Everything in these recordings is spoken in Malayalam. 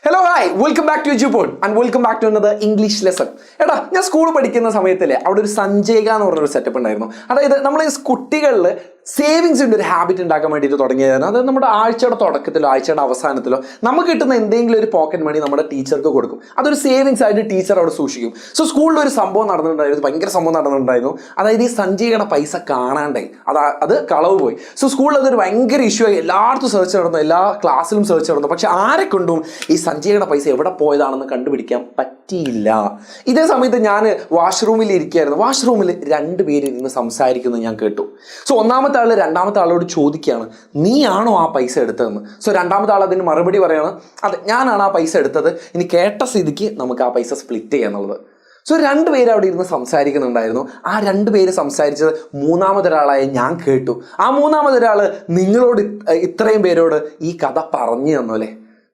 Hello hi welcome back to YouTube and welcome back to another English lesson. എടാ ഞാൻ സ്കൂൾ പഠിക്കുന്ന സമയത്തല്ലേ അവിടെ ഒരു സഞ്ജയ്ക എന്ന് പറഞ്ഞൊരു സെറ്റപ്പ് ഉണ്ടായിരുന്നു. അതായത് നമ്മൾ ഈ കുട്ടികളിൽ സേവിങ്സിൻ്റെ ഒരു ഹാബിറ്റ് ഉണ്ടാക്കാൻ വേണ്ടിയിട്ട് തുടങ്ങിയതാണ്. അത് നമ്മുടെ ആഴ്ചയുടെ തുടക്കത്തിലോ ആഴ്ചയുടെ അവസാനത്തിലോ നമുക്ക് കിട്ടുന്ന എന്തെങ്കിലും ഒരു പോക്കറ്റ് മണി നമ്മുടെ ടീച്ചർക്ക് കൊടുക്കും. അതൊരു സേവിങ്സ് ആയിട്ട് ടീച്ചർ അവിടെ സൂക്ഷിക്കും. സോ സ്കൂളിൽ ഒരു സംഭവം നടന്നിട്ടുണ്ടായിരുന്നു, ഭയങ്കര സംഭവം നടന്നിട്ടുണ്ടായിരുന്നു. അതായത് ഈ സഞ്ജയ്കയുടെ പൈസ കാണാണ്ടായി, അത് കളവ് പോയി. സോ സ്കൂളിൽ അതൊരു ഭയങ്കര ഇഷ്യൂ ആയി, എല്ലായിടത്തും സെർച്ച് നടന്നു, എല്ലാ ക്ലാസ്സിലും സെർച്ച് നടന്നു. പക്ഷെ ആരെ കൊണ്ടും ഈ സഞ്ജയ്കയുടെ പൈസ എവിടെ പോയതാണെന്ന് കണ്ടുപിടിക്കാൻ പറ്റിയില്ല. ഇതേ സമയത്ത് ഞാൻ വാഷ്റൂമിൽ ഇരിക്കുകയായിരുന്നു. വാഷ്റൂമിൽ രണ്ടുപേര് ഇരുന്ന് സംസാരിക്കുന്നത് ഞാൻ കേട്ടു. സോ ഒന്നാമത്തെ ആൾ രണ്ടാമത്തെ ആളോട് ചോദിക്കുകയാണ്, നീയാണോ ആ പൈസ എടുത്തതെന്ന്. സോ രണ്ടാമത്തെ ആൾ അതിന് മറുപടി പറയാണ്, അതെ ഞാനാണ് ആ പൈസ എടുത്തത്, ഇനി കേട്ട സ്ഥിതിക്ക് നമുക്ക് ആ പൈസ സ്പ്ലിറ്റ് ചെയ്യാന്നുള്ളത്. സോ രണ്ടുപേര് അവിടെ ഇരുന്ന് സംസാരിക്കുന്നുണ്ടായിരുന്നു. ആ രണ്ടുപേര് സംസാരിച്ചത് മൂന്നാമതൊരാളായ ഞാൻ കേട്ടു. ആ മൂന്നാമതൊരാൾ നിങ്ങളോട് ഇത്രയും പേരോട് ഈ കഥ പറഞ്ഞു തന്നു അല്ലേ.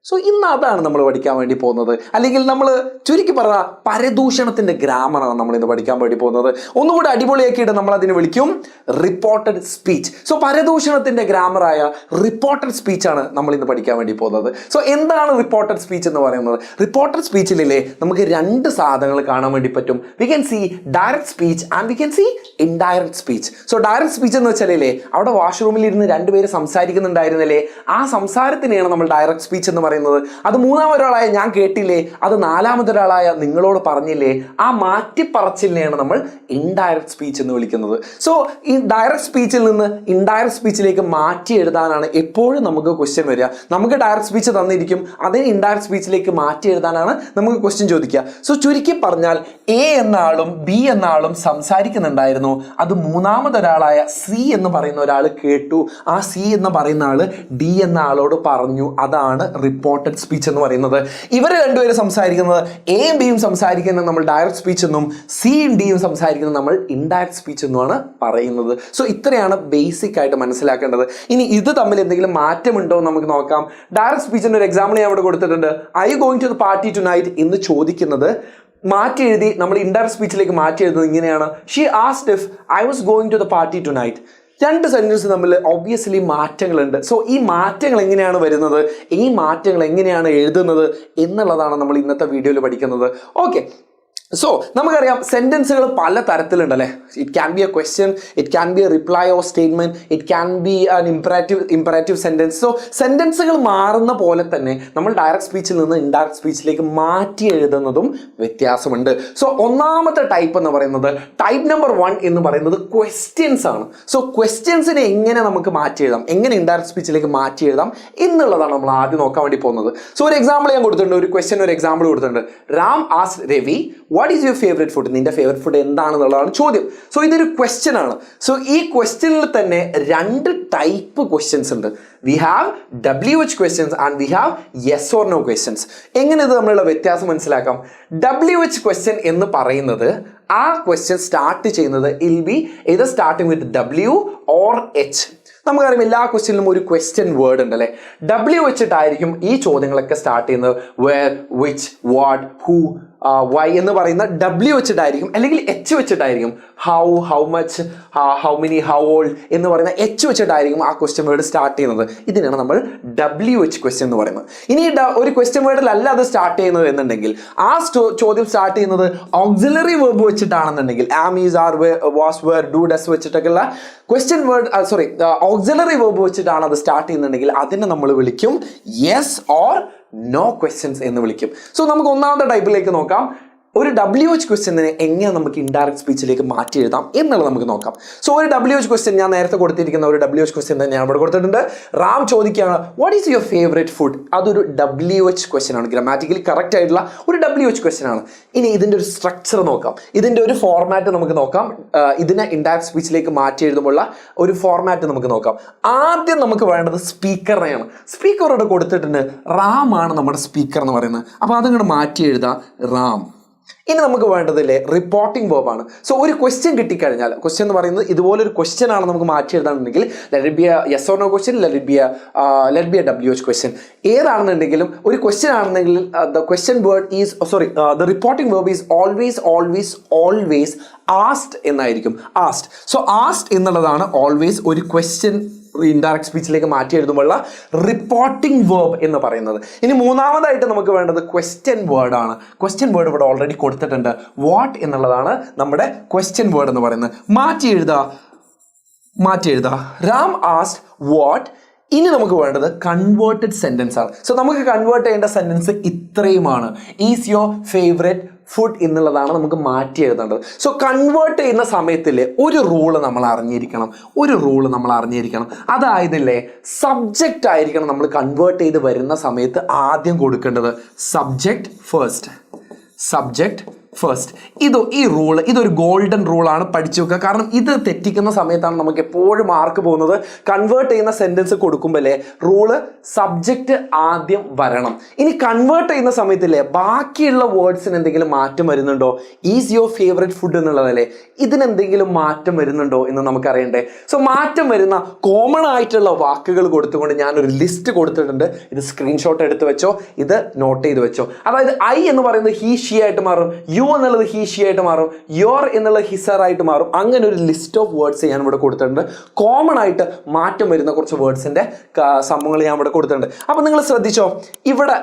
സോ ഇന്ന് അതാണ് നമ്മൾ പഠിക്കാൻ വേണ്ടി പോകുന്നത്. അല്ലെങ്കിൽ നമ്മൾ ചുരുക്കി പറഞ്ഞാൽ പരദൂഷണത്തിൻ്റെ ഗ്രാമറാണ് നമ്മൾ ഇന്ന് പഠിക്കാൻ വേണ്ടി പോകുന്നത്. ഒന്നുകൂടി അടിപൊളിയാക്കിയിട്ട് നമ്മൾ അതിനെ വിളിക്കും റിപ്പോർട്ടഡ് സ്പീച്ച്. സോ പരദൂഷണത്തിൻ്റെ ഗ്രാമറായ റിപ്പോർട്ടഡ് സ്പീച്ചാണ് നമ്മൾ ഇന്ന് പഠിക്കാൻ വേണ്ടി പോകുന്നത്. സോ എന്താണ് റിപ്പോർട്ടഡ് സ്പീച്ച് എന്ന് പറയുന്നത്? റിപ്പോർട്ടഡ് സ്പീച്ചിലല്ലേ നമുക്ക് രണ്ട് സാധനങ്ങൾ കാണാൻ വേണ്ടി പറ്റും. We can see direct speech and we can see indirect speech. So direct speech എന്ന് വെച്ചാലേ അവിടെ വാഷ്റൂമിൽ ഇരുന്ന് രണ്ടുപേര് സംസാരിക്കുന്നുണ്ടായിരുന്നില്ലേ, ആ സംസാരത്തിനെയാണ് നമ്മൾ ഡയറക്റ്റ് സ്പീച്ച് എന്ന് പറയുന്നത്. അത് മൂന്നാമതൊരാളായ ഞാൻ കേട്ടില്ലേ, അത് നാലാമതൊരാളായ നിങ്ങളോട് പറഞ്ഞില്ലേ, ആ മാറ്റിപ്പറച്ചിലിനെയാണ് നമ്മൾ ഇൻഡയറക്റ്റ് സ്പീച്ച് എന്ന് വിളിക്കുന്നത്. സോ ഈ ഡയറക്റ്റ് സ്പീച്ചിൽ നിന്ന് ഇൻഡയറക്റ്റ് സ്പീച്ചിലേക്ക് മാറ്റി എഴുതാനാണ് എപ്പോഴും നമുക്ക് ക്വസ്റ്റ്യൻ വരിക. നമുക്ക് ഡയറക്റ്റ് സ്പീച്ച് തന്നിരിക്കും, അതിന് ഇൻഡയറക്റ്റ് സ്പീച്ചിലേക്ക് മാറ്റി എഴുതാനാണ് നമുക്ക് ക്വസ്റ്റ്യൻ ചോദിക്കുക. സോ ചുരുക്കി പറഞ്ഞാൽ എ എന്ന ആളും ബി എന്ന ആളും സംസാരിക്കുന്നുണ്ടായിരുന്നു. അത് മൂന്നാമതൊരാളായ സി എന്ന് പറയുന്ന ഒരാൾ കേട്ടു. ആ സി എന്ന് പറയുന്ന ആള് ഡി എന്ന ആളോട് പറഞ്ഞു. അതാണ് റിപ്പോർട്ടഡ് സ്പീച്ച് എന്ന് പറയുന്നത്. ഇവർ രണ്ടുപേരും സംസാരിക്കുന്നത്, എയും ബിയും സംസാരിക്കുന്നത് നമ്മൾ ഡയറക്റ്റ് സ്പീച്ച് എന്നും സിയും ഡിയും സംസാരിക്കുന്നത് നമ്മൾ ഇൻഡയറക്റ്റ് സ്പീച്ച് എന്നുമാണ് പറയുന്നത്. സോ ഇത്രയാണ് ബേസിക് ആയിട്ട് മനസ്സിലാക്കേണ്ടത്. ഇനി ഇത് തമ്മിൽ എന്തെങ്കിലും മാറ്റമുണ്ടോ എന്ന് നമുക്ക് നോക്കാം. ഡയറക്റ്റ് സ്പീച്ചിന്റെ ഒരു എക്സാമ്പിൾ ഞാൻ ഇവിടെ കൊടുത്തിട്ടുണ്ട്. I you going to the party tonight എന്ന് ചോദിക്കുന്നത് മാറ്റി എഴുതി നമ്മൾ ഇൻഡയറക്റ്റ് സ്പീച്ചിലേക്ക് മാറ്റി എഴുതുന്നത് ഇങ്ങനെയാണ്, she asked if I was going to the party tonight. രണ്ട് സെന്റൻസ് തമ്മിൽ ഒബ്വിയസ്ലി മാറ്റങ്ങളുണ്ട്. സോ ഈ മാറ്റങ്ങൾ എങ്ങനെയാണ് വരുന്നത്, ഈ മാറ്റങ്ങൾ എങ്ങനെയാണ് എഴുതുന്നത് എന്നുള്ളതാണ് നമ്മൾ ഇന്നത്തെ വീഡിയോയിൽ പഠിക്കുന്നത്. ഓക്കെ, സോ നമുക്കറിയാം സെന്റൻസുകൾ പല തരത്തിലുണ്ടല്ലേ. It can be a question, it can be a reply or statement, it can be an imperative sentence. So സെന്റൻസുകൾ മാറുന്ന പോലെ തന്നെ നമ്മൾ ഡയറക്റ്റ് സ്പീച്ചിൽ നിന്ന് ഇൻഡയറക്റ്റ് സ്പീച്ചിലേക്ക് മാറ്റി എഴുതുന്നതും വ്യത്യാസമുണ്ട്. സോ ഒന്നാമത്തെ ടൈപ്പ് എന്ന് പറയുന്നത്, ടൈപ്പ് നമ്പർ 1 എന്ന് പറയുന്നത് ക്വസ്റ്റ്യൻസ് ആണ്. സോ ക്വസ്റ്റ്യൻസിനെ എങ്ങനെ നമുക്ക് മാറ്റി എഴുതാം, എങ്ങനെ ഇൻഡയറക്റ്റ് സ്പീച്ചിലേക്ക് മാറ്റി എഴുതാം എന്നുള്ളതാണ് നമ്മൾ ആദ്യം നോക്കാൻ വേണ്ടി പോകുന്നത്. സോ ഒരു എക്സാമ്പിൾ ഞാൻ കൊടുത്തിട്ടുണ്ട്, ഒരു ക്വസ്റ്റ്യൻ ഒരു എക്സാമ്പിൾ കൊടുത്തിട്ടുണ്ട്. Ram asked Ravi what is your favourite food? നിന്റെ ഫേവറേറ്റ് ഫുഡ് എന്താണെന്നുള്ളതാണ് ചോദ്യം. സോ ഇതൊരു ക്വസ്റ്റ്യൻ ആണ്. സോ ഈ ക്വസ്റ്റ്യനിൽ തന്നെ രണ്ട് ടൈപ്പ് ക്വസ്റ്റ്യൻസ് ഉണ്ട്. We have WH questions and we have yes or no questions. എങ്ങനെ ഇത് തമ്മിലുള്ള വ്യത്യാസം മനസ്സിലാക്കാം? WH ക്വസ്റ്റ്യൻ എന്ന് പറയുന്നത് ആ ക്വസ്റ്റ്യൻ സ്റ്റാർട്ട് ചെയ്യുന്നത് ഇൽ B either starting with W or H. നമുക്കറിയാം എല്ലാ ക്വസ്റ്റ്യനിലും ഒരു ക്വസ്റ്റ്യൻ വേർഡ് ഉണ്ട് അല്ലേ. W വെച്ചിട്ടായിരിക്കും ഈ ചോദ്യങ്ങളൊക്കെ സ്റ്റാർട്ട് ചെയ്യുന്നത്. Where, which, what, who, why എന്ന് പറയുന്ന W വെച്ചിട്ടായിരിക്കും, അല്ലെങ്കിൽ H വെച്ചിട്ടായിരിക്കും. How, how much, how many, how old എന്ന് പറയുന്ന H വെച്ചിട്ടായിരിക്കും ആ ക്വസ്റ്റ്യൻ വേർഡ് സ്റ്റാർട്ട് ചെയ്യുന്നത്. ഇതിനാണ് നമ്മൾ WH ക്വസ്റ്റ്യൻ എന്ന് പറയുന്നത്. ഇനി ഒരു ക്വസ്റ്റ്യൻ വേർഡിലല്ല അത് സ്റ്റാർട്ട് ചെയ്യുന്നത് എന്നുണ്ടെങ്കിൽ, ആ ചോദ്യം സ്റ്റാർട്ട് ചെയ്യുന്നത് ഓക്സിലറി വെർബ് വെച്ചിട്ടാണെന്നുണ്ടെങ്കിൽ, am, is, are, was, were, do, does വെച്ചിട്ടൊക്കെയുള്ള ക്വസ്റ്റ്യൻ വേർഡ് ഓക്സിലറി വെർബ് വെച്ചിട്ടാണ് അത് സ്റ്റാർട്ട് ചെയ്യുന്നുണ്ടെങ്കിൽ അതിനെ നമ്മൾ വിളിക്കും യെസ് ഓർ നോ ക്വസ്റ്റ്യൻസ് എന്ന് വിളിക്കും. സോ നമുക്ക് ഒന്നാമത്തെ ടൈപ്പിലേക്ക് നോക്കാം. ഒരു WH ക്വസ്റ്റ്യനെ എങ്ങനെ നമുക്ക് ഇൻഡയറക്റ്റ് സ്പീച്ചിലേക്ക് മാറ്റി എഴുതാം എന്നുള്ളത് നമുക്ക് നോക്കാം. സോ ഒരു WH ക്വസ്റ്റ്യൻ ഞാൻ നേരത്തെ കൊടുത്തിരിക്കുന്ന ഒരു WH ക്വസ്റ്റ്യൻ തന്നെ ഞാൻ ഇവിടെ കൊടുത്തിട്ടുണ്ട്. റാം ചോദിക്കുകയാണ് what is your favourite food? അതൊരു WH ക്വസ്റ്റ്യൻ ആണ്, ഗ്രാമാറ്റിക്കലി കറക്റ്റ് ആയിട്ടുള്ള ഒരു WH ക്വസ്റ്റ്യൻ ആണ്. ഇനി ഇതിൻ്റെ ഒരു സ്ട്രക്ചർ നോക്കാം, ഇതിൻ്റെ ഒരു ഫോർമാറ്റ് നമുക്ക് നോക്കാം. ഇതിനെ ഇൻഡയറക്റ്റ് സ്പീച്ചിലേക്ക് മാറ്റി എഴുതുമ്പോൾ ഒരു ഫോർമാറ്റ് നമുക്ക് നോക്കാം. ആദ്യം നമുക്ക് വേണ്ടത് സ്പീക്കറിനെയാണ്. സ്പീക്കറോട് കൊടുത്തിട്ടുണ്ട്, റാം ആണ് നമ്മുടെ സ്പീക്കർ എന്ന് പറയുന്നത്. അപ്പോൾ അതങ്ങോട്ട് മാറ്റി എഴുതാം റാം. ഇനി നമുക്ക് വേണ്ടതില്ലേ റിപ്പോർട്ടിംഗ് വേർബാണ്. സോ ഒരു ക്വസ്റ്റ്യൻ കിട്ടിക്കഴിഞ്ഞാൽ, ക്വസ്റ്റ്യൻ എന്ന് പറയുന്നത് ഇതുപോലൊരു ക്വസ്റ്റ്യൻ ആണ് നമുക്ക് മാറ്റി എഴുതാനുണ്ടെങ്കിൽ let it be a yes or no question, let it be a WH question. ഏതാണെന്നുണ്ടെങ്കിലും ഒരു ക്വസ്റ്റ്യൻ ആണെന്നെങ്കിൽ the question word is the reporting verb is always asked എന്നായിരിക്കും. ആസ്ക്ഡ്. സോ ആസ്ക്ഡ് എന്നുള്ളതാണ് ഓൾവേസ് ഒരു ക്വസ്റ്റ്യൻ ഇൻഡയറക്റ്റ് സ്പീച്ചിലേക്ക് മാറ്റി എഴുതുമ്പോഴുള്ള റിപ്പോർട്ടിംഗ് വേർബ് എന്ന് പറയുന്നത്. ഇനി മൂന്നാമതായിട്ട് നമുക്ക് വേണ്ടത് ക്വസ്റ്റ്യൻ വേർഡ് ആണ്. ക്വസ്റ്റ്യൻ വേർഡ് ഇവിടെ ഓൾറെഡി കൊടുത്തിട്ടുണ്ട്. വാട്ട് എന്നുള്ളതാണ് നമ്മുടെ ക്വസ്റ്റ്യൻ വേർഡ് എന്ന് പറയുന്നത്. മാറ്റി എഴുതുക. Ram asked what. ഇനി നമുക്ക് വേണ്ടത് കൺവേർട്ടഡ് സെന്റൻസ് ആണ്. സോ നമുക്ക് കൺവേർട്ട് ചെയ്യേണ്ട സെന്റൻസ് ഇത്രയുമാണ്. ഈസ് യുവർ ഫേവറേറ്റ് ഫുഡ് എന്നുള്ളതാണ് നമുക്ക് മാറ്റി എഴുതേണ്ടത്. സോ കൺവേർട്ട് ചെയ്യുന്ന സമയത്തിൽ ഒരു റൂള് നമ്മൾ അറിഞ്ഞിരിക്കണം. അതായതില്ലേ, സബ്ജക്റ്റ് ആയിരിക്കണം നമ്മൾ കൺവേർട്ട് ചെയ്ത് വരുന്ന സമയത്ത് ആദ്യം കൊടുക്കേണ്ടത്. Subject first. ഈ റൂള് ഇതൊരു ഗോൾഡൻ റൂളാണ്, പഠിച്ചു വെക്കുക. കാരണം ഇത് തെറ്റിക്കുന്ന സമയത്താണ് നമുക്ക് എപ്പോഴും മാർക്ക് പോകുന്നത്. കൺവേർട്ട് ചെയ്യുന്ന സെന്റൻസ് കൊടുക്കുമ്പോഴേ റൂള് സബ്ജക്റ്റ് ആദ്യം വരണം. ഇനി കൺവേർട്ട് ചെയ്യുന്ന സമയത്തില്ലേ ബാക്കിയുള്ള വേർഡ്സിന് എന്തെങ്കിലും മാറ്റം വരുന്നുണ്ടോ? ഈസ് യുവർ ഫേവറേറ്റ് ഫുഡ് എന്നുള്ളതല്ലേ, ഇതിനെന്തെങ്കിലും മാറ്റം വരുന്നുണ്ടോ എന്ന് നമുക്കറിയണ്ടേ. സോ മാറ്റം വരുന്ന കോമൺ ആയിട്ടുള്ള വാക്കുകൾ കൊടുത്തുകൊണ്ട് ഞാനൊരു ലിസ്റ്റ് കൊടുത്തിട്ടുണ്ട്. ഇത് സ്ക്രീൻഷോട്ട് എടുത്ത് വെച്ചോ, ഇത് നോട്ട് ചെയ്ത് വെച്ചോ. അതായത് ഐ എന്ന് പറയുന്നത് ഹീ ഷീ ആയിട്ട് മാറും, യു എന്നുള്ളത് ഹീ ഷീ ആയിട്ട് മാറും, യോർ എന്നുള്ളത് ഹിസർ ആയിട്ട് മാറും. അങ്ങനെ ഒരു ലിസ്റ്റ് ഓഫ് വേർഡ്സ് ഞാൻ ഇവിടെ കൊടുത്തിട്ടുണ്ട്. കോമൺ ആയിട്ട് മാറ്റം വരുന്ന കുറച്ച് വേർഡ്സിന്റെ സംഭവങ്ങൾ ഞാൻ ഇവിടെ കൊടുത്തിട്ടുണ്ട്. അപ്പൊ നിങ്ങൾ ശ്രദ്ധിച്ചോ, ഇവിടെ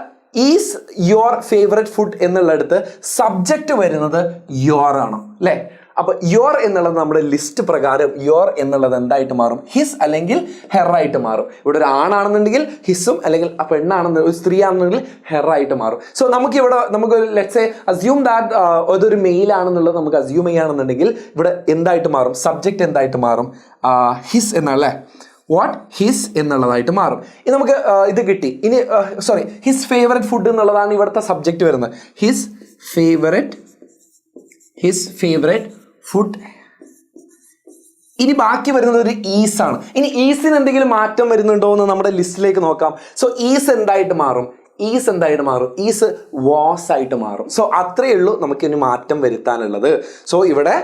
ഈസ് യോർ ഫേവറേറ്റ് ഫുഡ് എന്നുള്ളടുത്ത് സബ്ജക്റ്റ് വരുന്നത് യോർ ആണ് അല്ലേ. അപ്പൊ യോർ എന്നുള്ളത് നമ്മുടെ ലിസ്റ്റ് പ്രകാരം യോർ എന്നുള്ളത് എന്തായിട്ട് മാറും? ഹിസ് അല്ലെങ്കിൽ ഹെർ ആയിട്ട് മാറും. ഇവിടെ ഒരു ആണാണെന്നുണ്ടെങ്കിൽ ഹിസും, അല്ലെങ്കിൽ പെണ്ണാണെന്നുണ്ടെങ്കിൽ ഒരു സ്ത്രീ ആണെന്നുണ്ടെങ്കിൽ ഹെർ ആയിട്ട് മാറും. സോ നമുക്ക് ലെറ്റ്സ് സേ അസ്യൂം ദാറ്റ് അതൊരു മെയിൽ ആണെന്നുള്ളത് നമുക്ക് അസ്യൂം ചെയ്യുകയാണെന്നുണ്ടെങ്കിൽ ഇവിടെ എന്തായിട്ട് മാറും? സബ്ജക്റ്റ് എന്തായിട്ട് മാറും? ഹിസ് എന്നല്ലേ, വാട്ട് ഹിസ് എന്നുള്ളതായിട്ട് മാറും. ഇനി നമുക്ക് ഇത് കിട്ടി. ഇനി ഹിസ് ഫേവറേറ്റ് ഫുഡ് എന്നുള്ളതാണ് ഇവിടുത്തെ സബ്ജക്റ്റ് വരുന്നത്. His favourite food. ഇനി ബാക്കി വരുന്നത് ഒരു ഈസ് ആണ്. ഇനി ഈസിന് എന്തെങ്കിലും മാറ്റം വരുന്നുണ്ടോ എന്ന് നമ്മുടെ ലിസ്റ്റിലേക്ക് നോക്കാം. സോ ഈസ് എന്തായിട്ട് മാറും? ഈസ് വാസ് ആയിട്ട് മാറും. സോ അത്രയേ ഉള്ളൂ നമുക്ക് ഇനി മാറ്റം വരുത്താനുള്ളത്. സോ ഇവിടെ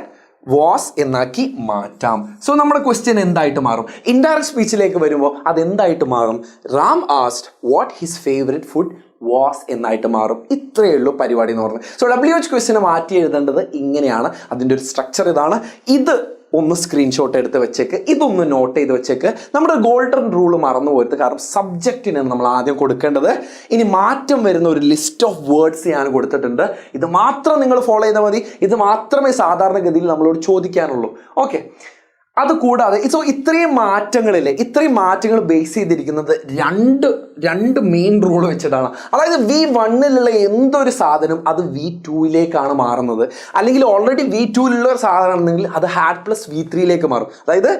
വാസ് എന്നാക്കി മാറ്റാം. സോ നമ്മുടെ ക്വസ്റ്റ്യൻ എന്തായിട്ട് മാറും? ഇൻഡയറക്റ്റ് സ്പീച്ചിലേക്ക് വരുമ്പോൾ അതെന്തായിട്ട് മാറും? Ram asked what his favourite food was എന്നായിട്ട് മാറും. ഇത്രയേ ഉള്ളൂ പരിപാടി എന്ന് പറഞ്ഞത്. സോ WH ക്വസ്റ്റ്യനെ മാറ്റി എഴുതേണ്ടത് ഇങ്ങനെയാണ്. അതിൻ്റെ ഒരു സ്ട്രക്ചർ ഇതാണ്. ഇത് ഒന്ന് സ്ക്രീൻഷോട്ട് എടുത്ത് വെച്ചേക്ക്, ഇതൊന്ന് നോട്ട് ചെയ്ത് വെച്ചേക്ക്. നമ്മുടെ ഗോൾഡൻ റൂൾ മറന്നു പോരുത്. കാരണം സബ്ജക്റ്റിനാണ് നമ്മൾ ആദ്യം കൊടുക്കേണ്ടത്. ഇനി മാറ്റം വരുന്ന ഒരു ലിസ്റ്റ് ഓഫ് വേർഡ്സ് ഞാൻ കൊടുത്തിട്ടുണ്ട്. ഇത് മാത്രം നിങ്ങൾ ഫോളോ ചെയ്താൽ മതി. ഇത് മാത്രമേ സാധാരണഗതിയിൽ നമ്മളോട് ചോദിക്കാനുള്ളൂ. ഓക്കെ, അതുകൂടാതെ ഇത്രയും മാറ്റങ്ങൾ ബേസ് ചെയ്തിരിക്കുന്നത് രണ്ട് മെയിൻ റൂൾ വെച്ചിട്ടാണ്. അതായത് V1-ലുള്ള എന്തൊരു സാധനം അത് V2-ലേക്കാണ് മാറുന്നത്. അല്ലെങ്കിൽ ഓൾറെഡി V2-ലുള്ള ഒരു സാധനം ആണെന്നെങ്കിൽ അത് ഹാഡ് പ്ലസ് V3-ലേക്ക് മാറും. അതായത്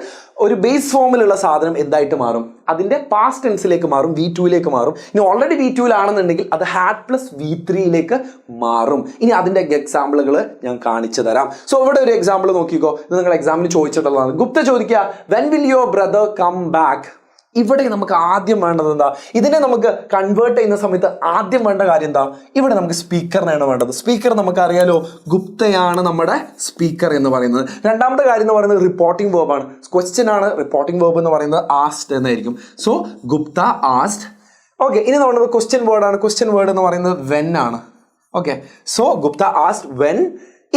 ഒരു ബേസ് ഫോമിലുള്ള സാധനം എന്തായിട്ട് മാറും? അതിൻ്റെ പാസ്റ്റ് ടെൻസിലേക്ക് മാറും, V2-ലേക്ക് മാറും. ഇനി ഓൾറെഡി V2-ലാണെന്നുണ്ടെങ്കിൽ അത് ഹാഡ് പ്ലസ് V3-ലേക്ക് മാറും. ഇനി അതിൻ്റെ എക്സാമ്പിളുകൾ ഞാൻ കാണിച്ചു തരാം. സോ ഇവിടെ ഒരു എക്സാമ്പിൾ നോക്കിക്കോ. ഇത് നിങ്ങൾ എക്സാമിന് ചോദിച്ചിട്ടുള്ളതാണ്. ഗുപ്ത ചോദിക്കുക, when will your brother come back? ഇവിടെ നമുക്ക് ആദ്യം വേണ്ടത് എന്താ? ഇതിനെ നമുക്ക് കൺവേർട്ട് ചെയ്യുന്ന സമയത്ത് ആദ്യം വേണ്ട കാര്യം എന്താ? ഇവിടെ നമുക്ക് സ്പീക്കറിനാണ് വേണ്ടത്. സ്പീക്കർ നമുക്കറിയാലോ, ഗുപ്തയാണ് നമ്മുടെ സ്പീക്കർ എന്ന് പറയുന്നത്. രണ്ടാമത്തെ കാര്യം എന്ന് പറയുന്നത് റിപ്പോർട്ടിംഗ് വേർബാണ്. ക്വസ്റ്റ്യൻ ആണ്, റിപ്പോർട്ടിംഗ് വേർബ് എന്ന് പറയുന്നത് ആസ്ക്ഡ് എന്നായിരിക്കും. So Gupta asked. ഓക്കെ, ഇനി നമ്മുടെ ക്വസ്റ്റ്യൻ വേർഡാണ്. ക്വസ്റ്റ്യൻ വേർഡ് എന്ന് പറയുന്നത് വെൻ ആണ്. Okay, so Gupta asked when.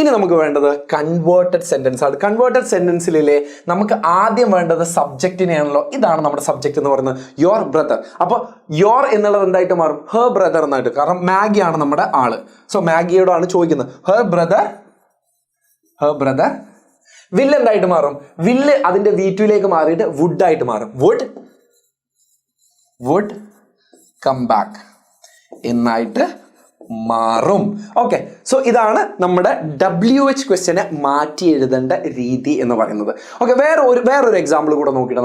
ഇനി നമുക്ക് വേണ്ടത് കൺവേർട്ടഡ് സെന്റൻസ് ആണ്. കൺവേർട്ടഡ് സെന്റൻസിലെ നമുക്ക് ആദ്യം വേണ്ടത് സബ്ജക്റ്റിനെയാണല്ലോ. ഇതാണ് നമ്മുടെ സബ്ജക്റ്റ് എന്ന് പറയുന്നത്, യോർ ബ്രദർ. അപ്പോൾ യോർ എന്നുള്ളത് എന്തായിട്ട് മാറും? ഹെർ ബ്രദർ എന്നായിട്ട്. കാരണം മാഗിയാണ് നമ്മുടെ ആള്. സോ മാഗിയോടാണ് ചോദിക്കുന്നത്. Her brother. വില്ല് എന്തായിട്ട് മാറും? വില്ല് അതിന്റെ V2-ലേക്ക് മാറിയിട്ട് വുഡ് ആയിട്ട് മാറും. വുഡ് കം ബാക്ക് എന്നായിട്ട് മാറും. ഓക്കെ, സോ ഇതാണ് നമ്മുടെ WH ക്വസ്റ്റ്യനെ മാറ്റി എഴുതേണ്ട രീതി എന്ന് പറയുന്നത്. ഓക്കെ, വേറൊരു എക്സാമ്പിൾ കൂടെ നോക്കിയിട്ട്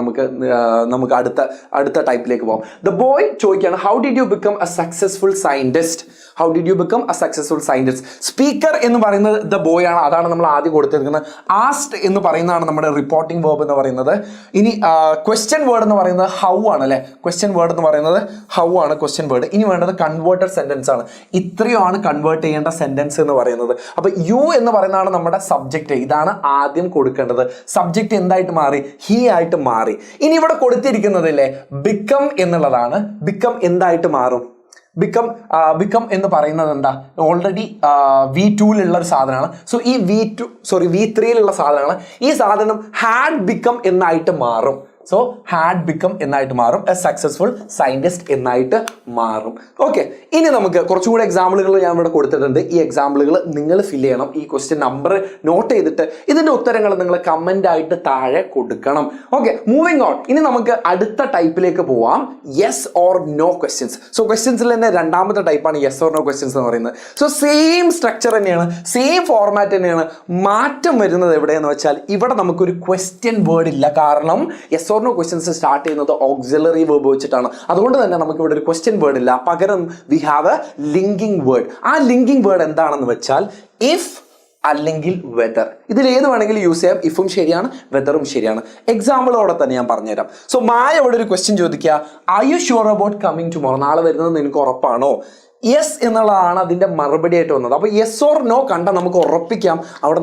നമുക്ക് അടുത്ത ടൈപ്പിലേക്ക് പോകാം. ദ ബോയ് ചോദിക്കുകയാണ്, how did you become A successful scientist? Speaker എന്ന് പറയുന്നത് ദ ബോയ് ആണ്. അതാണ് നമ്മൾ ആദ്യം കൊടുത്തിരിക്കുന്നത്. ആസ്ക്ഡ് എന്ന് പറയുന്നതാണ് നമ്മുടെ റിപ്പോർട്ടിംഗ് വേർബ് എന്ന് പറയുന്നത്. ഇനി ക്വസ്റ്റ്യൻ വേർഡ് എന്ന് പറയുന്നത് ഹൗ ആണ് അല്ലെ. ക്വസ്റ്റ്യൻ വേർഡ് എന്ന് പറയുന്നത് ഹൗ ആണ് ക്വസ്റ്റ്യൻ വേർഡ്. ഇനി വേണ്ടത് കൺവേർട്ടഡ് സെന്റൻസ് ആണ്. ഇത്രയുമാണ് കൺവേർട്ട് ചെയ്യേണ്ട സെന്റൻസ് എന്ന് പറയുന്നത്. അപ്പൊ യു എന്ന് പറയുന്നതാണ് നമ്മുടെ സബ്ജക്റ്റ്. ഇതാണ് ആദ്യം കൊടുക്കേണ്ടത്. സബ്ജക്റ്റ് എന്തായിട്ട് മാറി? ഹി ആയിട്ട് മാറി. ഇനി ഇവിടെ കൊടുത്തിരിക്കുന്നതല്ലേ ബിക്കം എന്നുള്ളതാണ്. ബിക്കം എന്തായിട്ട് മാറും? ബിക്കം എന്ന് പറയുന്നത് എന്താ? ഓൾറെഡി V2-ലുള്ള ഒരു സാധനമാണ്. സോ ഈ V3-ലുള്ള സാധനമാണ്. ഈ സാധനം ഹാഡ് ബിക്കം എന്നായിട്ട് മാറും. സോ ഹാഡ് ബിക്കം എന്നായിട്ട് മാറും. എ സക്സസ്ഫുൾ സയന്റിസ്റ്റ് എന്നായിട്ട് മാറും. ഓക്കെ, ഇനി നമുക്ക് കുറച്ചുകൂടി എക്സാമ്പിളുകൾ ഞാൻ ഇവിടെ കൊടുത്തിട്ടുണ്ട്. ഈ എക്സാമ്പിളുകൾ നിങ്ങൾ ഫില്ല് ചെയ്യണം. ഈ ക്വസ്റ്റ്യൻ നമ്പർ നോട്ട് ചെയ്തിട്ട് ഇതിന്റെ ഉത്തരങ്ങൾ നിങ്ങൾ കമന്റ് ആയിട്ട് താഴെ കൊടുക്കണം. Okay, moving on. ഇനി നമുക്ക് അടുത്ത ടൈപ്പിലേക്ക് പോവാം, yes or no questions. So ക്വസ്റ്റ്യൻസിൽ തന്നെ രണ്ടാമത്തെ ടൈപ്പാണ് യെസ് ഓർ നോ ക്വസ്റ്റ്യൻസ് എന്ന് പറയുന്നത്. സോ സെയിം സ്ട്രക്ചർ തന്നെയാണ്, സെയിം ഫോർമാറ്റ് തന്നെയാണ്. മാറ്റം വരുന്നത് എവിടെയെന്ന് വെച്ചാൽ ഇവിടെ നമുക്കൊരു ക്വസ്റ്റ്യൻ വേർഡ് ഇല്ല. കാരണം yes or no questions start ചെയ്യുന്നത് ഓക്സിലറി വേർബ് വെച്ചിട്ടാണ്. അതുകൊണ്ട് തന്നെ നമുക്ക് ഇവിടെ ഒരു ക്വസ്റ്റ്യൻ വേർഡ് ഇല്ല. പകരം we have A linking word. ആ ലിങ്കിങ് വേർഡ് എന്താണെന്ന് വെച്ചാൽ ഇഫ് അല്ലെങ്കിൽ വെദർ. ഇതിൽ ഏത് വേണമെങ്കിലും യൂസ് ചെയ്യാം. ഇഫും ശരിയാണ്, വെദറും ശരിയാണ്. എക്സാമ്പിളോടെ തന്നെ ഞാൻ പറഞ്ഞുതരാം. സോ മായ ഇവിടെ ഒരു ക്വസ്റ്റ്യൻ ചോദിക്കുക, are you sure about coming tomorrow? നാളെ വരുന്നത് നിനക്ക് ഉറപ്പാണോ? യെസ് എന്നുള്ളതാണ് അതിൻ്റെ മറുപടി ആയിട്ട് വന്നത്. അപ്പോൾ യെസ് ഓർ നോ കണ്ട നമുക്ക് ഉറപ്പിക്കാം. അവിടെ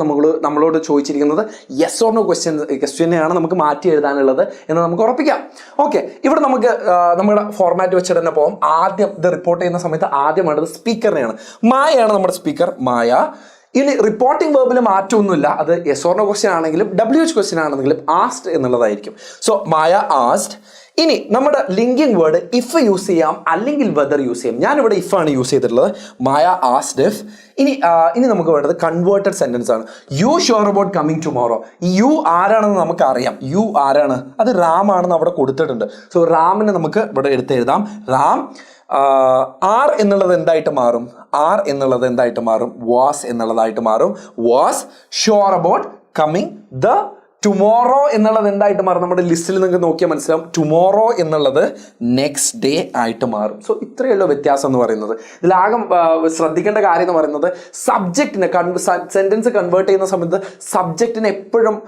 നമ്മളോട് ചോദിച്ചിരിക്കുന്നത് യെസ് ഓർ നോ ക്വസ്റ്റ്യനെയാണ് നമുക്ക് മാറ്റി എഴുതാനുള്ളത് എന്ന് നമുക്ക് ഉറപ്പിക്കാം. ഓക്കെ, ഇവിടെ നമുക്ക് നമ്മുടെ ഫോർമാറ്റ് വെച്ചിട്ട് തന്നെ പോകാം. ആദ്യം ഇത് റിപ്പോർട്ട് ചെയ്യുന്ന സമയത്ത് ആദ്യം വേണ്ടത് സ്പീക്കറിനെയാണ്. മായയാണ് നമ്മുടെ സ്പീക്കർ, മായ. ഇനി റിപ്പോർട്ടിംഗ് വേർബിൽ മാറ്റമൊന്നുമില്ല. അത് യെസ് ഓർ നോ ക്വസ്റ്റ്യൻ ആണെങ്കിലും WH ക്വസ്റ്റ്യൻ ആണെങ്കിലും ആസ്ഡ് എന്നുള്ളതായിരിക്കും. സോ മായ ആസ്ഡ്. ഇനി നമ്മുടെ ലിങ്കിങ് വേർഡ് ഇഫ് യൂസ് ചെയ്യാം അല്ലെങ്കിൽ വെദർ യൂസ് ചെയ്യാം. ഞാനിവിടെ ഇഫ് ആണ് യൂസ് ചെയ്തിട്ടുള്ളത്. Maya asked if. ഇനി നമുക്ക് വേണ്ടത് കൺവേർട്ടഡ് സെന്റൻസ് ആണ്. You sure about coming tomorrow. You ആരാണെന്ന് നമുക്ക് അറിയാം. യു ആരാണ്? അത് റാം ആണെന്ന് അവിടെ കൊടുത്തിട്ടുണ്ട്. സോ റാമിനെ നമുക്ക് ഇവിടെ എടുത്തെഴുതാം. റാം. ആർ എന്നുള്ളത് എന്തായിട്ട് മാറും? ആർ എന്നുള്ളത് എന്തായിട്ട് മാറും? വാസ് എന്നുള്ളതായിട്ട് മാറും. Was sure about coming the tomorrow എന്നുള്ളത് എന്തായിട്ട് മാറും? നമ്മുടെ ലിസ്റ്റിൽ നിങ്ങൾക്ക് നോക്കിയാൽ മനസ്സിലാവും. ടുമോറോ എന്നുള്ളത് നെക്സ്റ്റ് ഡേ ആയിട്ട് മാറും. സോ ഇത്രയുള്ള വ്യത്യാസം എന്ന് പറയുന്നത്. ഇതിലാകെ ശ്രദ്ധിക്കേണ്ട കാര്യം എന്ന് പറയുന്നത് സബ്ജക്റ്റിനെ സെന്റൻസ് കൺവേർട്ട് ചെയ്യുന്ന സമയത്ത് സബ്ജക്റ്റിന് എപ്പോഴും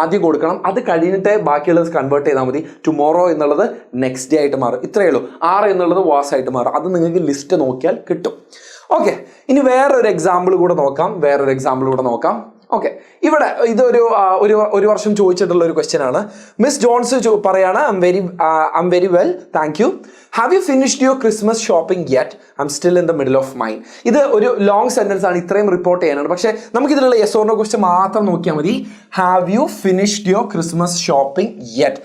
ആദ്യം കൊടുക്കണം. അത് കഴിഞ്ഞിട്ട് ബാക്കിയുള്ളത് കൺവേർട്ട് ചെയ്താൽ മതി. ടുമോറോ എന്നുള്ളത് നെക്സ്റ്റ് ഡേ ആയിട്ട് മാറും. ഇത്രയേ ഉള്ളൂ. ആർ എന്നുള്ളത് വാസ് ആയിട്ട് മാറും. അത് നിങ്ങൾക്ക് ലിസ്റ്റ് നോക്കിയാൽ കിട്ടും. ഓക്കെ, ഇനി വേറൊരു എക്സാമ്പിൾ കൂടെ നോക്കാം. ഓക്കെ, ഇവിടെ ഒരു വർഷം ചോദിച്ചിട്ടുള്ള ഒരു ക്വസ്റ്റ്യൻ ആണ്. മിസ് ജോൺസ് പറയാണ്, I am very well, thank you. Have you finished your Christmas shopping yet? I am still in the middle of mine. ഇത് ഒരു ലോങ് സെന്റൻസ് ആണ്, ഇത്രയും റിപ്പോർട്ട് ചെയ്യാനാണ്. പക്ഷേ നമുക്കിതിലുള്ള യെസ് ഓർ നോ ക്വസ്റ്റ്യൻ മാത്രം നോക്കിയാൽ മതി. Have you finished your Christmas shopping yet?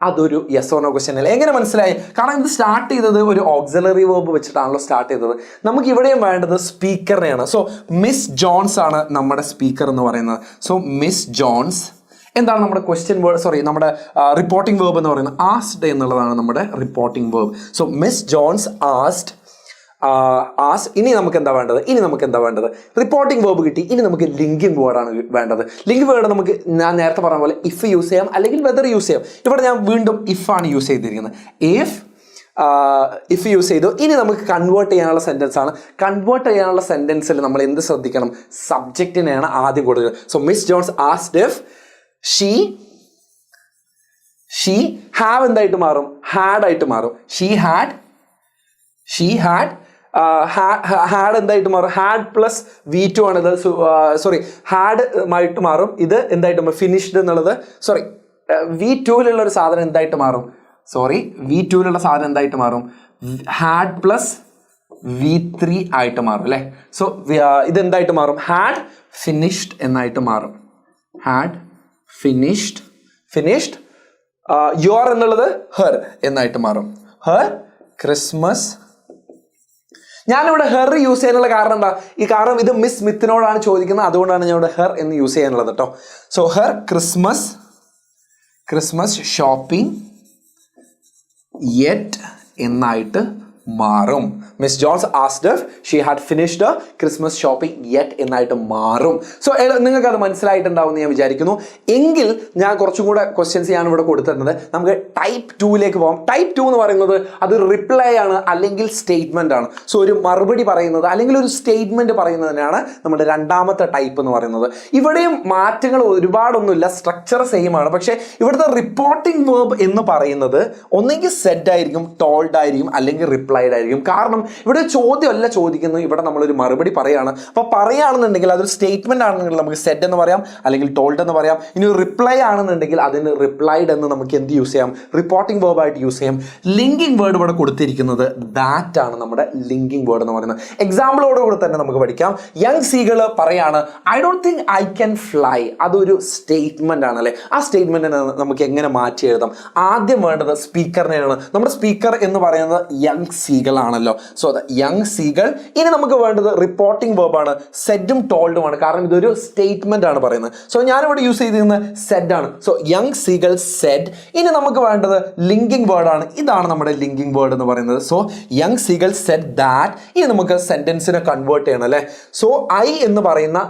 അതൊരു യെസ് ഓർ നോ ക്വസ്റ്റ്യൻ അല്ല. എങ്ങനെ മനസ്സിലായി? കാരണം ഇത് സ്റ്റാർട്ട് ചെയ്തത് ഒരു ഓക്സിലറി വേർബ് വെച്ചിട്ടാണല്ലോ സ്റ്റാർട്ട് ചെയ്തത്. നമുക്ക് ഇവിടെയും വേണ്ടത് സ്പീക്കറിനെയാണ്. സോ മിസ് ജോൺസ് ആണ് നമ്മുടെ സ്പീക്കർ എന്ന് പറയുന്നത്. സോ മിസ് ജോൺസ് എന്താണ് നമ്മുടെ ക്വസ്റ്റ്യൻ വേർഡ്, നമ്മുടെ റിപ്പോർട്ടിംഗ് വേർബ് എന്ന് പറയുന്നത് ആസ്ഡ് എന്നുള്ളതാണ് നമ്മുടെ reporting verb. So Miss Jones asked. ഇനി നമുക്ക് എന്താ വേണ്ടത്? റിപ്പോർട്ടിംഗ് വേർബ് കിട്ടി. ഇനി നമുക്ക് ലിങ്കിങ് വേർഡാണ് വേണ്ടത്. ലിങ്ക് വേർഡ് നമുക്ക് ഞാൻ നേരത്തെ പറഞ്ഞ പോലെ ഇഫ് യൂസ് ചെയ്യാം അല്ലെങ്കിൽ വെദർ യൂസ് ചെയ്യാം. ഇവിടെ ഞാൻ വീണ്ടും ഇഫ് ആണ് യൂസ് ചെയ്തിരിക്കുന്നത്. ഇഫ് യൂസ് ചെയ്തു. ഇനി നമുക്ക് കൺവേർട്ട് ചെയ്യാനുള്ള സെന്റൻസ് ആണ്. കൺവേർട്ട് ചെയ്യാനുള്ള സെന്റൻസിൽ നമ്മൾ എന്ത് ശ്രദ്ധിക്കണം? സബ്ജക്റ്റിനെയാണ് ആദ്യം കൊടുക്കുന്നത്. So Miss Jones asked if she have എന്തായിട്ട് മാറും? ഹാഡ് ആയിട്ട് മാറും. ഷീ ഹാഡ് ഹാഡ് എന്തായിട്ട് മാറും? ഹാഡ് പ്ലസ് V2 ആണിത്. ഹാഡ് ആയിട്ട് മാറും. ഇത് എന്തായിട്ട് മാറും? ഫിനിഷ്ഡ് എന്നുള്ളത് V2ലുള്ള ഒരു സാധനം എന്തായിട്ട് മാറും? V2ലുള്ള സാധനം എന്തായിട്ട് മാറും? ഹാഡ് പ്ലസ് V3 ആയിട്ട് മാറും അല്ലേ? സോ ഇത് എന്തായിട്ട് മാറും? ഹാഡ് ഫിനിഷ്ഡ് എന്നായിട്ട് മാറും. Had finished. യുവർ എന്നുള്ളത് ഹെർ എന്നായിട്ട് മാറും. Her Christmas. ഞാനിവിടെ ഹെർ യൂസ് ചെയ്യാനുള്ള കാരണം എന്താ? കാരണം ഇത് മിസ് സ്മിത്തിനോടാണ് ചോദിക്കുന്നത്. അതുകൊണ്ടാണ് ഞാൻ ഇവിടെ ഹെർ എന്ന് യൂസ് ചെയ്യാനുള്ളത് കേട്ടോ. So her Christmas shopping yet എന്നായിട്ട് മാറും. Miss Jones asked if she had finished Christmas shopping yet എന്നായിട്ട് മാറും. സോ നിങ്ങൾക്ക് അത് മനസ്സിലായിട്ടുണ്ടാവും എന്ന് ഞാൻ വിചാരിക്കുന്നു. എങ്കിൽ ഞാൻ കുറച്ചും കൂടെ ക്വസ്റ്റ്യൻസ് ഞാൻ ഇവിടെ കൊടുത്തിരുന്നത്. നമുക്ക് ടൈപ്പ് 2ലേക്ക് പോകാം. ടൈപ്പ് 2 എന്ന് പറയുന്നത് അത് റിപ്ലൈ ആണ് അല്ലെങ്കിൽ സ്റ്റേറ്റ്മെന്റ് ആണ്. സോ ഒരു മറുപടി പറയുന്നത് അല്ലെങ്കിൽ ഒരു സ്റ്റേറ്റ്മെന്റ് പറയുന്നതിനാണ് നമ്മുടെ രണ്ടാമത്തെ ടൈപ്പ് എന്ന് പറയുന്നത്. ഇവിടെയും മാറ്റങ്ങൾ ഒരുപാടൊന്നുമില്ല, സ്ട്രക്ചർ സെയിം ആണ്. പക്ഷേ ഇവിടുത്തെ റിപ്പോർട്ടിംഗ് വേർബ് എന്ന് പറയുന്നത് ഒന്നെങ്കിൽ സെഡ് ആയിരിക്കും, ടോൾഡ് ആയിരിക്കും, അല്ലെങ്കിൽ റിപ്ലൈ റിപ്ലൈഡ് ആയിരിക്കും. കാരണം ഇവിടെ ചോദ്യമല്ല ചോദിക്കുന്നത്, ഇവിടെ നമ്മളൊരു മറുപടി പറയുകയാണ്. അപ്പോൾ പറയുകയാണെന്നുണ്ടെങ്കിൽ അതൊരു സ്റ്റേറ്റ്മെന്റ് ആണെന്നുണ്ടെങ്കിൽ നമുക്ക് സെഡ് എന്ന് പറയാം, അല്ലെങ്കിൽ ടോൾഡ് എന്ന് പറയാം. ഇനി ഒരു റിപ്ലൈ ആണെന്നുണ്ടെങ്കിൽ അതിന് റിപ്ലൈഡ് എന്ന് നമുക്ക് എന്ത് യൂസ് ചെയ്യാം? റിപ്പോർട്ടിംഗ് വേർബ് ആയിട്ട് യൂസ് ചെയ്യാം. ലിങ്കിങ് വേർഡ് ഇവിടെ കൊടുത്തിരിക്കുന്നത് ദാറ്റ് ആണ്, നമ്മുടെ ലിങ്കിങ് വേർഡ് എന്ന് പറയുന്നത്. എക്സാമ്പിളോടുകൂടി തന്നെ നമുക്ക് പഠിക്കാം. യങ് സീകൾ പറയാണ് I don't think I can fly. അതൊരു സ്റ്റേറ്റ്മെന്റ് ആണ് അല്ലേ? ആ സ്റ്റേറ്റ്മെന്റിനെ നമുക്ക് എങ്ങനെ മാറ്റി എഴുതാം? ആദ്യം വേണ്ടത് സ്പീക്കറിനെയാണ്. നമ്മുടെ സ്പീക്കർ എന്ന് പറയുന്നത് യങ് സീകൾ ആണല്ലോ. So young സീകൾ. ഇനി നമുക്ക് വേണ്ടത് റിപ്പോർട്ടിംഗ് വേർബാണ്, സെഡും ടോൾഡുമാണ്. കാരണം ഇതൊരു സ്റ്റേറ്റ്മെന്റ് ആണ് പറയുന്നത്. സോ ഞാനിവിടെ യൂസ് ചെയ്തിരുന്നത് സെഡ് ആണ്. So young സീകൾ Z. ഇനി നമുക്ക് വേണ്ടത് ലിങ്കിങ് വേർഡ് ആണ്. ഇതാണ് നമ്മുടെ ലിങ്കിങ് വേർഡ് എന്ന് പറയുന്നത്. So young സീകൾ said that. ഇനി നമുക്ക് സെന്റൻസിനെ കൺവേർട്ട് ചെയ്യണം അല്ലേ? സോ ഐ എന്ന് പറയുന്ന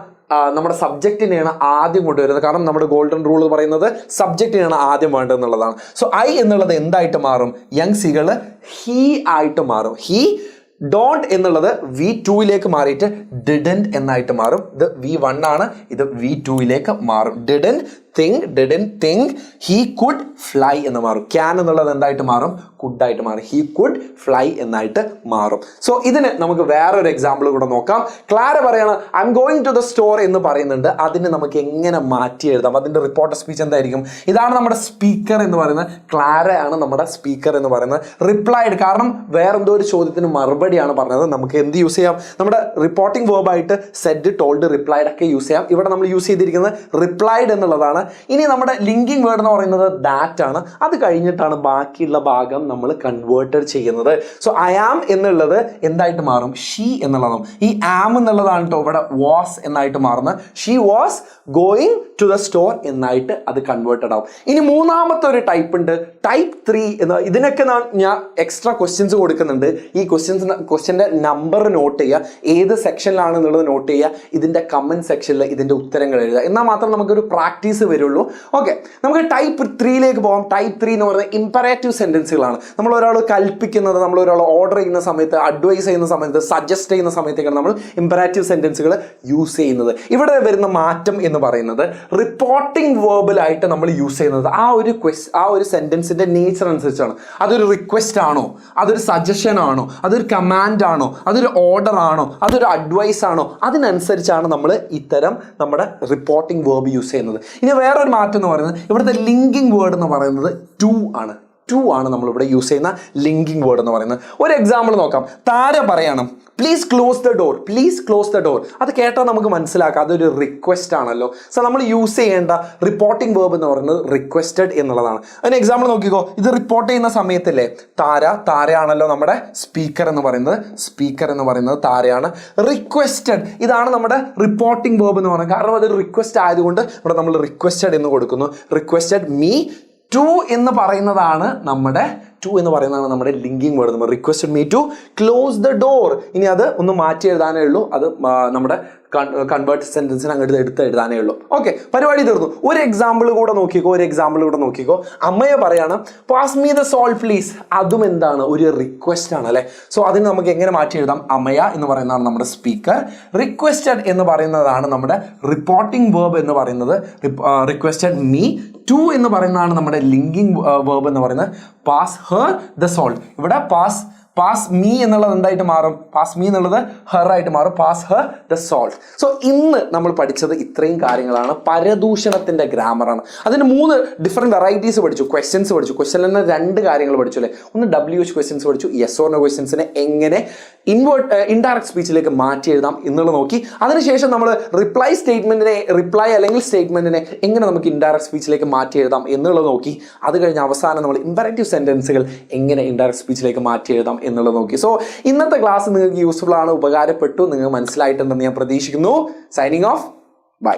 നമ്മുടെ സബ്ജക്റ്റിനെയാണ് ആദ്യം കൊണ്ടുവരുന്നത്. കാരണം നമ്മുടെ ഗോൾഡൻ റൂൾ പറയുന്നത് സബ്ജക്റ്റിനാണ് ആദ്യം വേണ്ടതെന്നുള്ളതാണ്. സോ ഐ എന്നുള്ളത് എന്തായിട്ട് മാറും? യങ് സീകൾ ഹീ ആയിട്ട് മാറും. ഹീ. ഡോണ്ട് എന്നുള്ളത് V2യിലേക്ക് മാറിയിട്ട് ഡിഡന്റ് എന്നായിട്ട് മാറും. ഇത് V1 ആണ്, ഇത് V2യിലേക്ക് മാറും. Didn't think he could fly എന്ന് മാറും. ക്യാൻ എന്നുള്ളത് എന്തായിട്ട് മാറും? കുഡ് ആയിട്ട് മാറും. ഹീ കുഡ് ഫ്ലൈ എന്നായിട്ട് മാറും. സോ ഇതിന് നമുക്ക് വേറൊരു എക്സാമ്പിൾ കൂടെ നോക്കാം. ക്ലാര പറയാണ് I'm going to the store എന്ന് പറയുന്നുണ്ട്. അതിന് നമുക്ക് എങ്ങനെ മാറ്റി എഴുതാം? അതിന്റെ റിപ്പോർട്ടർ സ്പീച്ച് എന്തായിരിക്കും? ഇതാണ് നമ്മുടെ സ്പീക്കർ എന്ന് പറയുന്നത്. ക്ലാര ആണ് നമ്മുടെ സ്പീക്കർ എന്ന് പറയുന്നത്. റിപ്ലൈഡ്, കാരണം വേറെന്തോ ഒരു ചോദ്യത്തിന് മറുപടിയാണ് പറഞ്ഞത്. നമുക്ക് എന്ത് യൂസ് ചെയ്യാം? നമ്മുടെ റിപ്പോർട്ടിംഗ് വേർബായിട്ട് സെഡ്, ടോൾഡ്, റിപ്ലൈഡ് ഒക്കെ യൂസ് ചെയ്യാം. ഇവിടെ നമ്മൾ യൂസ് ചെയ്തിരിക്കുന്നത് റിപ്ലൈഡ് എന്നുള്ളതാണ്. ഇനി നമ്മുടെ ലിങ്കിങ് വേർഡ് എന്ന് പറയുന്നത് ദാറ്റ് ആണ്. അത് കഴിഞ്ഞിട്ടാണ് ബാക്കിയുള്ള ഭാഗം നമ്മൾ കൺവേർട്ടഡ് ചെയ്യുന്നത്. സോ ഐ ആം എന്നുള്ളത് എന്തായിട്ട് മാറും? ഷീ എന്നുള്ളതും. ഈ ആം എന്നുള്ളതാണ് കേട്ടോ ഇവിടെ വാസ് എന്നായിട്ട് മാറുന്നത്. She was going to the store എന്നായിട്ട് അത് കൺവേർട്ടഡ് ആവും. ഇനി മൂന്നാമത്തെ ഒരു ടൈപ്പ് ഉണ്ട്, ടൈപ്പ് 3 എന്ന്. ഇതിനൊക്കെ ഞാൻ എക്സ്ട്രാ ക്വസ്റ്റ്യൻസ് കൊടുക്കുന്നുണ്ട്. ഈ ക്വസ്റ്റ്യൻ്റെ നമ്പർ നോട്ട് ചെയ്യുക, ഏത് സെക്ഷനിലാണ് എന്നുള്ളത് നോട്ട് ചെയ്യുക. ഇതിൻ്റെ കമൻറ്റ് സെക്ഷനിൽ ഇതിൻ്റെ ഉത്തരങ്ങൾ എഴുതുക. എന്നാൽ മാത്രം നമുക്കൊരു പ്രാക്ടീസ് വരുള്ളൂ. ഓക്കെ, നമുക്ക് ടൈപ്പ് 3യിലേക്ക് പോകാം. ടൈപ്പ് 3 എന്ന് പറയുന്നത് ഇമ്പറാറ്റീവ് സെൻറ്റൻസുകളാണ്. നമ്മൾ ഒരാൾ കൽപ്പിക്കുന്നത്, നമ്മൾ ഒരാൾ ഓർഡർ ചെയ്യുന്ന സമയത്ത്, അഡ്വൈസ് ചെയ്യുന്ന സമയത്ത്, സജസ്റ്റ് ചെയ്യുന്ന സമയത്തേക്കാണ് നമ്മൾ ഇമ്പറാറ്റീവ് സെൻറ്റൻസുകൾ യൂസ് ചെയ്യുന്നത്. ഇവിടെ വരുന്ന മാറ്റം എന്ന് പറയുന്നത് റിപ്പോർട്ടിംഗ് വേർബിലായിട്ട് നമ്മൾ യൂസ് ചെയ്യുന്നത് ആ ഒരു സെൻറ്റൻസിൻ്റെ നേച്ചർ അനുസരിച്ചാണ്. അതൊരു റിക്വസ്റ്റ് ആണോ, അതൊരു സജഷൻ ആണോ, അതൊരു കമാൻഡ് ആണോ, അതൊരു ഓർഡർ ആണോ, അതൊരു അഡ്വൈസ് ആണോ, അതിനനുസരിച്ചാണ് നമ്മൾ ഇത്തരം നമ്മുടെ റിപ്പോർട്ടിംഗ് വേർബ് യൂസ് ചെയ്യുന്നത്. ഇനി വേറൊരു മാറ്റം എന്ന് പറയുന്നത് ഇവിടുത്തെ ലിങ്കിങ് വേർഡ് എന്ന് പറയുന്നത് ടു ആണ്. ടു ആണ് നമ്മളിവിടെ യൂസ് ചെയ്യുന്ന ലിങ്കിങ് വേർഡ് എന്ന് പറയുന്നത്. ഒരു എക്സാമ്പിൾ നോക്കാം. താര പറയണം please close the door. Please close the door. അത് കേട്ടാൽ നമുക്ക് മനസ്സിലാക്കാം അതൊരു റിക്വസ്റ്റ് ആണല്ലോ. സോ നമ്മൾ യൂസ് ചെയ്യേണ്ട റിപ്പോർട്ടിംഗ് വേർബ് എന്ന് പറയുന്നത് റിക്വസ്റ്റഡ് എന്നുള്ളതാണ്. അതിന് എക്സാമ്പിൾ നോക്കിക്കോ. ഇത് റിപ്പോർട്ട് ചെയ്യുന്ന സമയത്തല്ലേ താരയാണല്ലോ നമ്മുടെ സ്പീക്കർ എന്ന് പറയുന്നത്. സ്പീക്കർ എന്ന് പറയുന്നത് താരയാണ്. റിക്വസ്റ്റഡ് ഇതാണ് നമ്മുടെ റിപ്പോർട്ടിംഗ് വേർബ് എന്ന് പറയുന്നത്. കാരണം അതൊരു റിക്വസ്റ്റ് ആയതുകൊണ്ട് ഇവിടെ നമ്മൾ റിക്വസ്റ്റഡ് എന്ന് കൊടുക്കുന്നു. റിക്വസ്റ്റഡ് മീ ടു എന്ന് പറയുന്നതാണ് നമ്മുടെ ലിങ്കിങ് വേർഡ്. നമ്മൾ requested me to close the door. ഇനി അത് ഒന്ന് മാറ്റി എഴുതാനേ ഉള്ളൂ. അത് നമ്മുടെ കൺവേർട്ട് സെന്റൻസിന് അങ്ങോട്ട് എടുത്ത് എഴുതാനേ ഉള്ളൂ. ഓക്കെ, പരിപാടി തീർന്നു. ഒരു എക്സാമ്പിൾ കൂടെ നോക്കിക്കോ. അമ്മയെ പറയാണ് pass me the salt please. അതും എന്താണ്? ഒരു റിക്വസ്റ്റ് ആണ് അല്ലേ? സോ അതിന് നമുക്ക് എങ്ങനെ മാറ്റി എഴുതാം? അമ്മയ എന്ന് പറയുന്നതാണ് നമ്മുടെ സ്പീക്കർ. റിക്വസ്റ്റഡ് എന്ന് പറയുന്നതാണ് നമ്മുടെ റിപ്പോർട്ടിംഗ് വേർബ് എന്ന് പറയുന്നത്. Requested me. ടു എന്ന് പറയുന്നതാണ് നമ്മുടെ ലിങ്കിങ് വേർബ് എന്ന് പറയുന്നത്. Pass her the salt. ഇവിടെ പാസ് മീ എന്നുള്ളത് എന്തായിട്ട് മാറും? പാസ് മീ എന്നുള്ളത് ഹെർ ആയിട്ട് മാറും. Pass her the salt. So ഇന്ന് നമ്മൾ പഠിച്ചത് ഇത്രയും കാര്യങ്ങളാണ്. പരദൂഷണത്തിന്റെ ഗ്രാമറാണ്. അതിന് 3 ഡിഫറെൻറ്റ് വെറൈറ്റീസ് പഠിച്ചു. ക്വസ്റ്റ്യൻസ് പഠിച്ചു. ക്വസ്റ്റ്യനിൽ തന്നെ 2 കാര്യങ്ങൾ പഠിച്ചു അല്ലേ? ഒന്ന് WH ക്വസ്റ്റ്യൻസ് പഠിച്ചു. യെസ് ഓർ നോ ക്വസ്റ്റ്യൻസിനെ എങ്ങനെ ഇൻഡയറക്റ്റ് സ്പീച്ചിലേക്ക് മാറ്റി എഴുതാം എന്നുള്ളത് നോക്കി. അതിനുശേഷം നമ്മൾ റിപ്ലൈ അല്ലെങ്കിൽ സ്റ്റേറ്റ്മെന്റിനെ എങ്ങനെ നമുക്ക് ഇൻഡയറക്റ്റ് സ്പീച്ചിലേക്ക് മാറ്റി എഴുതാം എന്നുള്ളത് നോക്കി. അത് കഴിഞ്ഞ് അവസാനം നമ്മൾ ഇമ്പറേറ്റീവ് സെന്റൻസുകൾ എങ്ങനെ ഇൻഡയറക്റ്റ് സ്പീച്ചിലേക്ക് മാറ്റി എഴുതാം എന്നുള്ളത് നോക്കി. സോ ഇന്നത്തെ ക്ലാസ് നിങ്ങൾക്ക് യൂസ്ഫുൾ ആണ്, ഉപകാരപ്പെട്ടു, നിങ്ങൾക്ക് മനസ്സിലായിട്ടുണ്ടെന്ന് ഞാൻ പ്രതീക്ഷിക്കുന്നു. Signing off. ബൈ.